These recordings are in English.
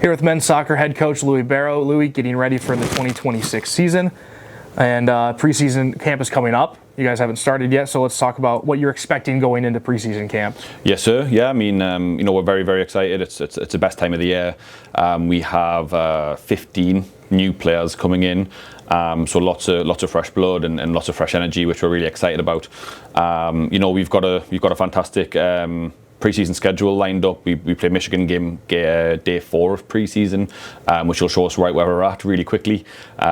Here with men's soccer head coach Louis Barrow. Louis, getting ready for the 2026 season, and preseason camp is coming up. You guys haven't started yet, so let's talk about what you're expecting going into preseason camp. Yes, sir. Yeah, I mean, we're very, very excited. It's the best time of the year. We have 15 new players coming in, so lots of fresh blood and lots of fresh energy, which we're really excited about. We've got a fantastic preseason schedule lined up. We play Michigan game day 4 of preseason, which will show us right where we're at really quickly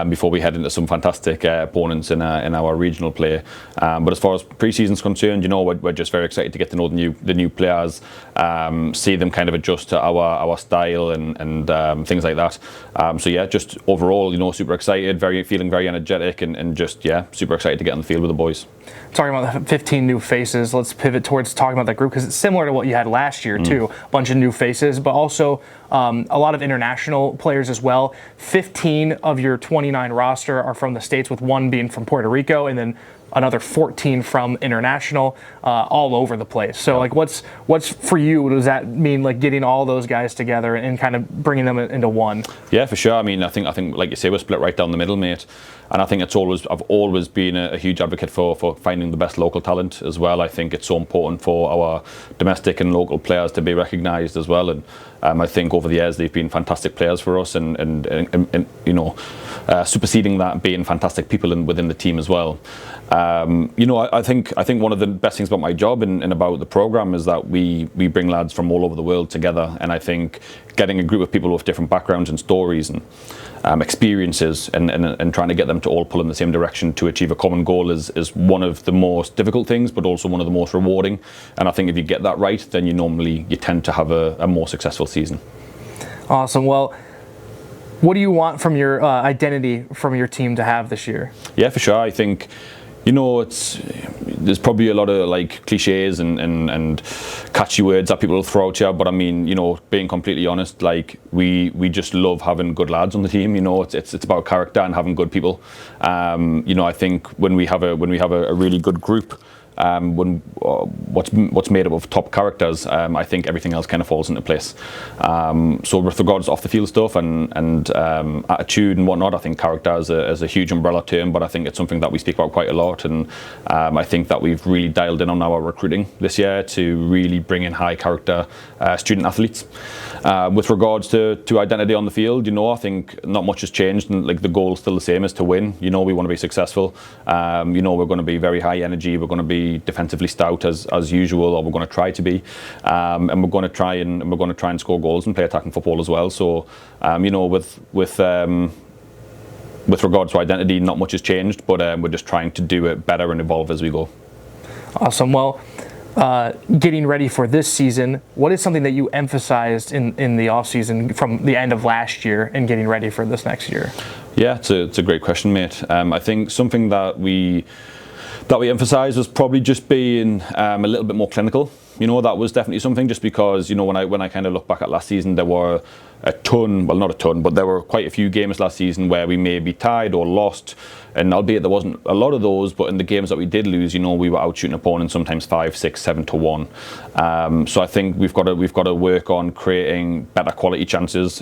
before we head into some fantastic opponents in our regional play. But as far as preseason's concerned, we're just very excited to get to know the new players, see them kind of adjust to our style and things like that. So yeah, just overall, super excited, feeling very energetic, and just super excited to get on the field with the boys. Talking about the 15 new faces, let's pivot towards talking about that group, because it's similar to what you had last year too. A bunch of new faces, but also a lot of international players as well. 15 of your 29 roster are from the States, with one being from Puerto Rico, and then another 14 from international, all over the place. So what's for you, what does that mean, getting all those guys together and kind of bringing them into one? Yeah, for sure. I mean, I think like you say, we're split right down the middle, mate. And I think I've always been a huge advocate for finding the best local talent as well. I think it's so important for our domestic and local players to be recognised as well. And I think over the years they've been fantastic players for us, and superseding that, being fantastic people within the team as well. I think one of the best things about my job and about the program is that we bring lads from all over the world together, and I think getting a group of people with different backgrounds and stories and experiences and trying to get them to all pull in the same direction to achieve a common goal is one of the most difficult things, but also one of the most rewarding. And I think if you get that right, then you tend to have a more successful season. Awesome. Well, what do you want from your identity from your team to have this year? Yeah, for sure. I think there's probably a lot of cliches and catchy words that people will throw at you, but I mean, being completely honest, we just love having good lads on the team. It's about character and having good people. I think when we have a really good group, what's made up of top characters, I think everything else kind of falls into place. So with regards to off the field stuff and attitude and whatnot, I think character is a huge umbrella term, but I think it's something that we speak about quite a lot, and I think that we've really dialed in on our recruiting this year to really bring in high character student athletes. With regards to identity on the field, I think not much has changed, and the goal is still the same, is to win. We want to be successful. We're going to be very high energy. We're going to be defensively stout as usual, or we're going to try to be, and we're going to try and score goals and play attacking football as well. So with regards to identity, not much has changed, but we're just trying to do it better and evolve as we go. Awesome. Well, getting ready for this season, what is something that you emphasized in the off season from the end of last year and getting ready for this next year? Yeah, it's a great question, mate. I think something that we emphasised was probably just being a little bit more clinical. That was definitely something, just because when I kind of look back at last season, there were not a ton, but there were quite a few games last season where we maybe tied or lost, and albeit there wasn't a lot of those, but in the games that we did lose, we were out shooting opponents sometimes 5, 6, 7-1. So I think we've got to work on creating better quality chances.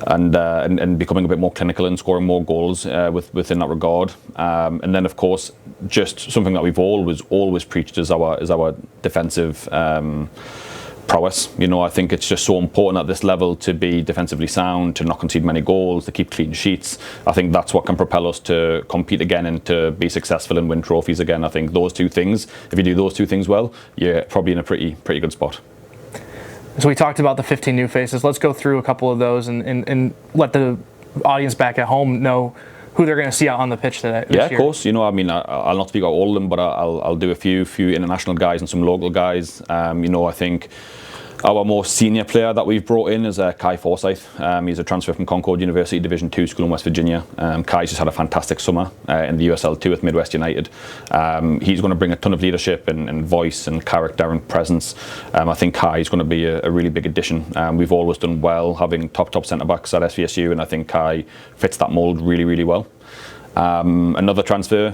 And becoming a bit more clinical and scoring more goals within that regard. And then, of course, just something that we've always preached is our defensive prowess. I think it's just so important at this level to be defensively sound, to not concede many goals, to keep clean sheets. I think that's what can propel us to compete again and to be successful and win trophies again. I think those two things, if you do those two things well, you're probably in a pretty good spot. So we talked about the 15 new faces. Let's go through a couple of those and let the audience back at home know who they're going to see out on the pitch today. Yeah, of course. I'll not speak about all of them, but I'll do a few international guys and some local guys. I think our most senior player that we've brought in is Kai Forsyth. He's a transfer from Concord University Division 2 school in West Virginia. Kai's just had a fantastic summer in the USL2 with Midwest United. He's going to bring a ton of leadership and voice and character and presence. I think Kai's going to be a really big addition. We've always done well having top centre-backs at SVSU, and I think Kai fits that mould really, really well. Another transfer,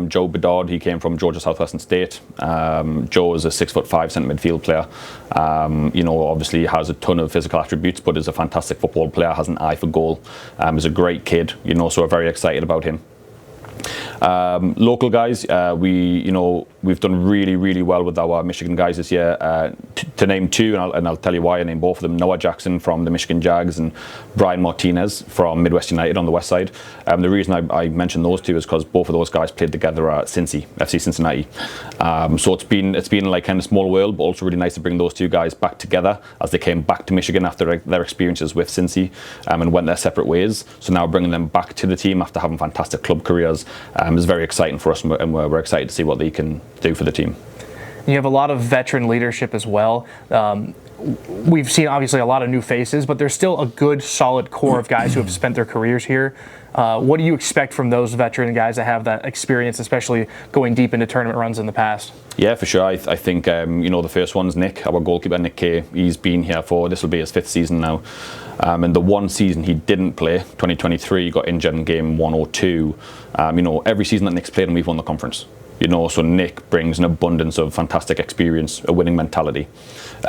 Joe Bedard, he came from Georgia Southwestern State. Joe is a 6'5" centre midfield player. Obviously has a ton of physical attributes, but is a fantastic football player, has an eye for goal. Is a great kid, so we're very excited about him. Local guys, we've done really well with our Michigan guys this year. To name two, and I'll tell you why I name both of them: Noah Jackson from the Michigan Jags and Brian Martinez from Midwest United on the west side. The reason I mentioned those two is because both of those guys played together at FC Cincinnati. So it's been like kind of small world, but also really nice to bring those two guys back together as they came back to Michigan after their experiences with Cincy and went their separate ways. So now bringing them back to the team after having fantastic club careers is very exciting for us, and we're excited to see what they can do for the team. You have a lot of veteran leadership as well. We've seen obviously a lot of new faces, but there's still a good solid core of guys who have spent their careers here. What do you expect from those veteran guys that have that experience, especially going deep into tournament runs in the past? Yeah, for sure. I think the first one's Nick, our goalkeeper, Nick Kay. He's been here this will be his 5th season now. And the one season he didn't play, 2023, he got injured in game 1 or 2. Every season that Nick's played, and we've won the conference. So Nick brings an abundance of fantastic experience, a winning mentality,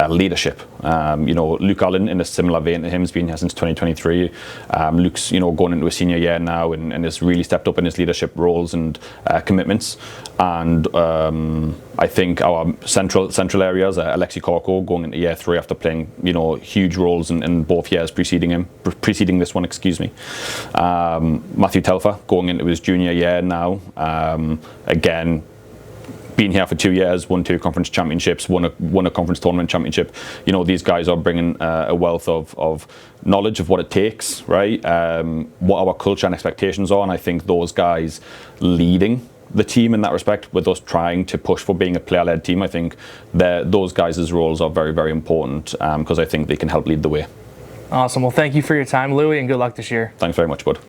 leadership. Luke Allen, in a similar vein to him, has been here since 2023. Luke's, going into a senior year now and has really stepped up in his leadership roles and commitments. And I think our central areas, Alexi Korko going into year 3 after playing, huge roles in both years preceding this one, Matthew Telfer going into his junior year now. Again, been here for 2 years, won 2 conference championships, won a conference tournament championship. These guys are bringing a wealth of knowledge of what it takes, right? What our culture and expectations are, and I think those guys leading the team in that respect, with us trying to push for being a player-led team, I think those guys' roles are very important because I think they can help lead the way. Awesome. Well, thank you for your time, Louis, and good luck this year. Thanks very much, bud.